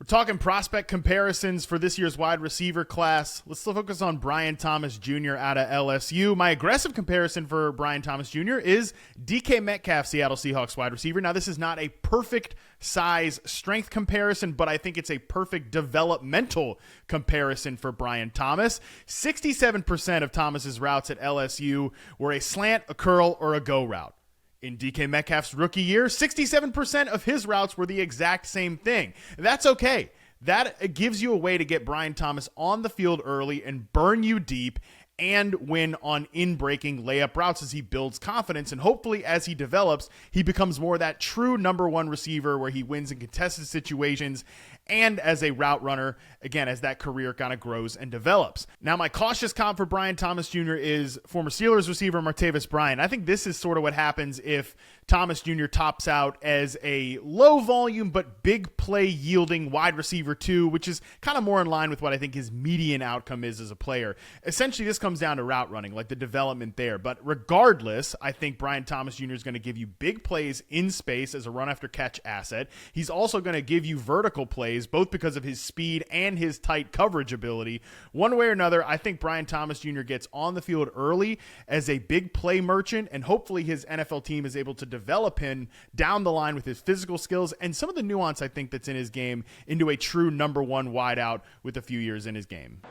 We're talking prospect comparisons for this year's wide receiver class. Let's still focus on Brian Thomas Jr. out of LSU. My aggressive comparison for Brian Thomas Jr. is DK Metcalf, Seattle Seahawks wide receiver. Now, this is not a perfect size strength comparison, but I think it's a perfect developmental comparison for Brian Thomas. 67% of Thomas's routes at LSU were a slant, a curl, or a go route. In DK Metcalf's rookie year, 67% of his routes were the exact same thing. That's okay. That gives you a way to get Brian Thomas on the field early and burn you deep and win on in-breaking layup routes as he builds confidence. And hopefully as he develops, he becomes more that true number one receiver where he wins in contested situations and as a route runner, again, as that career kind of grows and develops. Now, my cautious comp for Brian Thomas Jr. is former Steelers receiver Martavis Bryant. I think this is sort of what happens if Thomas Jr. tops out as a low volume but big play yielding wide receiver 2, which is kind of more in line with what I think his median outcome is as a player. Essentially, this comes down to route running, like the development there. But regardless, I think Brian Thomas Jr. is going to give you big plays in space as a run after catch asset. He's also going to give you vertical plays, both because of his speed and his tight coverage ability. One way or another, I think Brian Thomas Jr. gets on the field early as a big play merchant, and hopefully his NFL team is able to develop him down the line with his physical skills and some of the nuance I think that's in his game into a true number one wideout with a few years in his game.